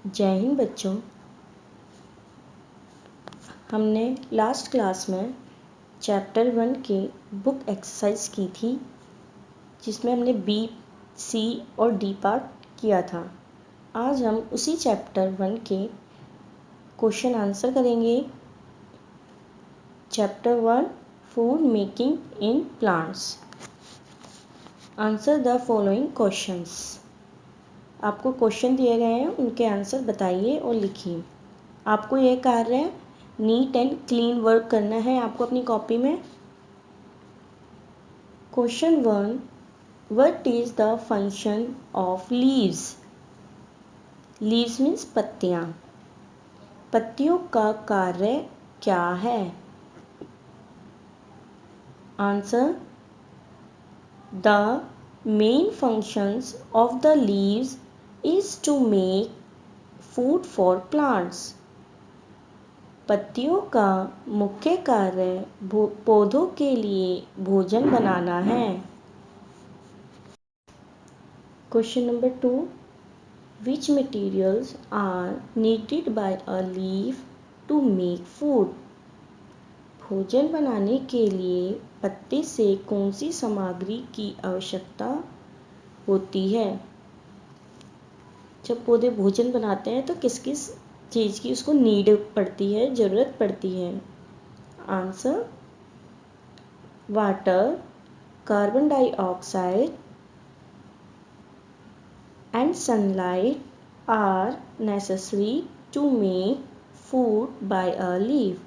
जय हिंद बच्चों। हमने लास्ट क्लास में चैप्टर 1 के बुक एक्सरसाइज की थी, जिसमें हमने बी, सी और डी पार्ट किया था। आज हम उसी चैप्टर 1 के क्वेश्चन आंसर करेंगे। Chapter 1 food making in plants. Answer the following questions. आपको क्वेश्चन दिए गए हैं, उनके आंसर बताइए और लिखिए। आपको यह कार्य है नीट एंड क्लीन वर्क करना है आपको अपनी कॉपी में। Question 1, what is the function of leaves? Leaves means पत्तियां। पत्तियों का कार्य क्या है? Answer, the main functions of the leaves is to make food for plants. पत्तियों का मुख्य कार्य पौधों के लिए भोजन बनाना है। Question number 2, which materials are needed by a leaf to make food? भोजन बनाने के लिए पत्ते से कौन सी सामग्री की आवश्यकता होती है? जब पौधे भोजन बनाते हैं तो किस किस चीज़ की उसको नीड पड़ती है, ज़रूरत पड़ती है? Answer, water, carbon dioxide and sunlight are necessary to make food by a leaf.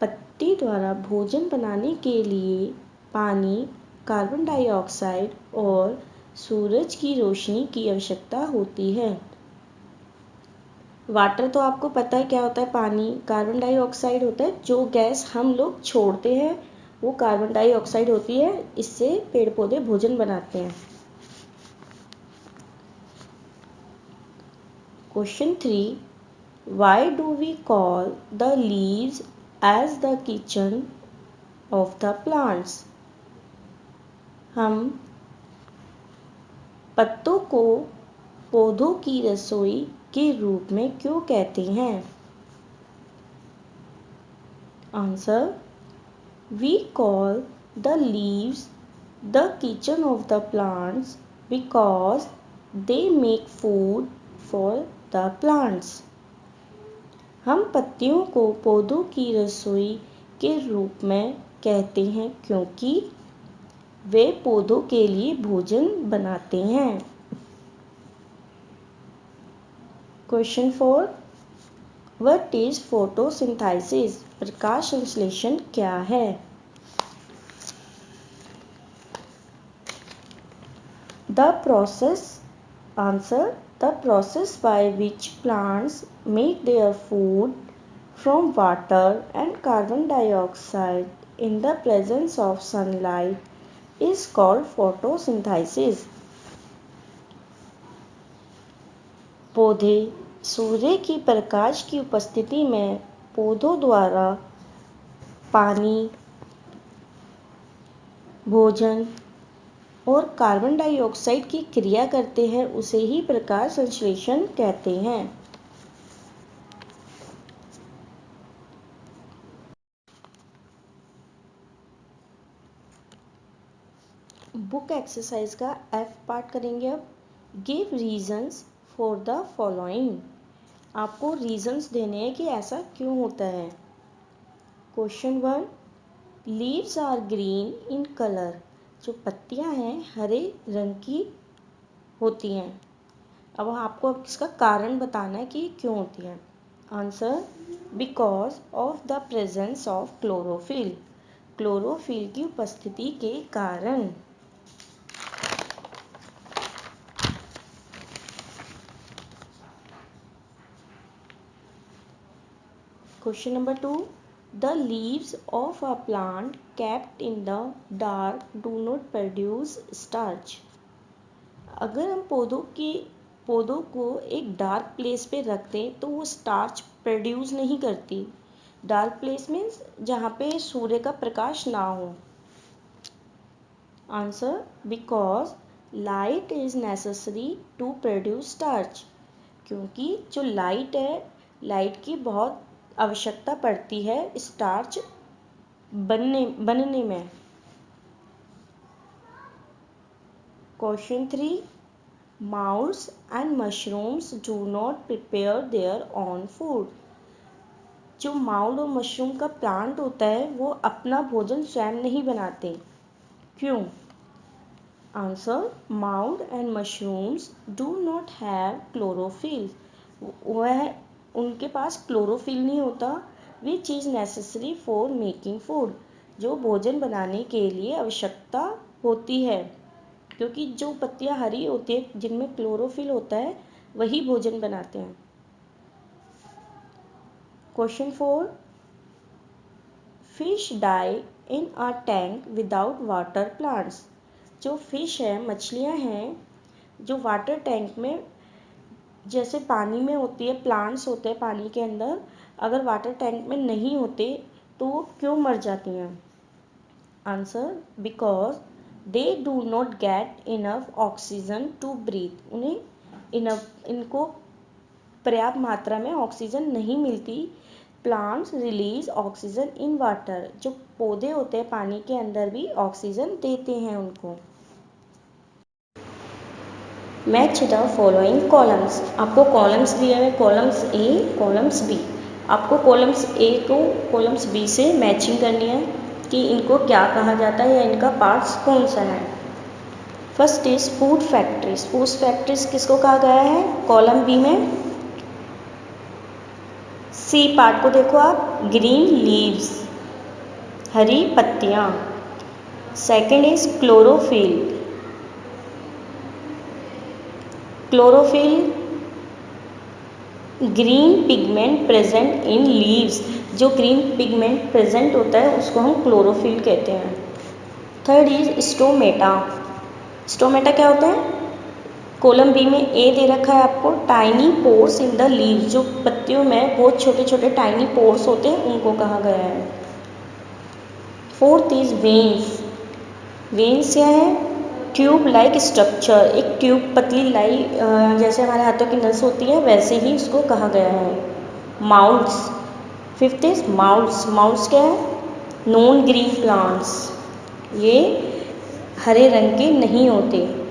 पत्ती द्वारा भोजन बनाने के लिए पानी, कार्बन डाइऑक्साइड और सूरज की रोशनी की आवश्यकता होती है। वाटर तो आपको पता है क्या होता है, पानी। कार्बन डाइऑक्साइड होता है जो गैस हम लोग छोड़ते हैं, वो कार्बन डाइऑक्साइड होती है, इससे पेड़ पौधे भोजन बनाते हैं। Question 3, why do we call the leaves as the kitchen of the plants? हम पत्तों को पौधों की रसोई के रूप में क्यों कहते हैं? Answer, we call the leaves the kitchen of the plants because they make food for the plants. हम पत्तियों को पौधों की रसोई के रूप में कहते हैं क्योंकि वे पौधों के लिए भोजन बनाते हैं। Question 4, what is photosynthesis? प्रकाश संश्लेषण क्या है? The process, answer, the process by which plants make their food from water and carbon dioxide in the presence of sunlight is called photosynthesis. पौधे सूर्य की प्रकाश की उपस्थिति में पौधों द्वारा पानी, भोजन और कार्बन डाइऑक्साइड की क्रिया करते हैं, उसे ही प्रकाश संश्लेषण कहते हैं। बुक एक्सरसाइज का एफ पार्ट करेंगे अब। Give reasons for the following. आपको रीजंस देने हैं कि ऐसा क्यों होता है। Question 1, leaves are green in colour. जो पत्तियां हैं हरे रंग की होती हैं। अब आपको इसका कारण बताना है कि क्यों होती हैं। Answer, because of the presence of chlorophyll. Chlorophyll की उपस्थिति के कारण। Question number 2, the leaves of a plant kept in the dark do not produce starch. अगर हम पौधों को एक डार्क प्लेस पे रख दें तो वो स्टार्च प्रोड्यूस नहीं करती। डार्क प्लेस मीन्स जहाँ पे सूर्य का प्रकाश ना हो। Answer, because light is necessary to produce starch. क्योंकि जो लाइट है, लाइट की बहुत आवश्यकता पड़ती है स्टार्च बनने में। Question 3, moulds and mushrooms do not prepare their own food. जो माउल और मशरूम का प्लांट होता है वो अपना भोजन स्वयं नहीं बनाते। क्यों? Answer, mould and mushrooms do not have chlorophyll. वह उनके पास क्लोरोफिल नहीं होता, which is necessary for making food, जो भोजन बनाने के लिए आवश्यकता होती है। क्योंकि जो पत्तियां हरी होती है जिनमें क्लोरोफिल होता है वही भोजन बनाते हैं। Question 4, fish die in a tank without water plants. जो फिश है, मछलियां हैं जो वाटर टैंक में, जैसे पानी में होती है, प्लांट्स होते हैं पानी के अंदर, अगर वाटर टैंक में नहीं होते तो वो क्यों मर जाती हैं? Answer, because they do not get enough oxygen to breathe. उन्हें इनको पर्याप्त मात्रा में ऑक्सीजन नहीं मिलती। Plants release oxygen in water. जो पौधे होते हैं पानी के अंदर भी ऑक्सीजन देते हैं उनको। Match the following columns. आपको कॉलम्स दिए हुए, कॉलम्स ए, कॉलम्स बी। आपको कॉलम्स ए को कॉलम्स बी से मैचिंग करनी है कि इनको क्या कहा जाता है या इनका पार्ट्स कौन सा है। First is food factories. Food factories किसको कहा गया है? कॉलम बी में सी पार्ट को देखो आप, ग्रीन लीव्स, हरी पत्तियाँ। Second is chlorophyll. Chlorophyll green pigment present in leaves. जो ग्रीन पिगमेंट प्रेजेंट होता है उसको हम क्लोरोफिल कहते हैं। Third is stomata. स्टोमेटा क्या होता है? कॉलम बी में ए दे रखा है आपको, tiny pores in the leaves. जो पत्तियों में बहुत छोटे छोटे टाइनी पोर्स होते हैं उनको कहा गया है। Fourth is veins. वेन्स क्या है? Tube like structure. एक ट्यूब पतली लाई जैसे हमारे हाथों की नस होती है वैसे ही इसको कहा गया है। माउल्स। Fifth is माउल्स। माउल्स क्या है? Non green plants. ये हरे रंग के नहीं होते।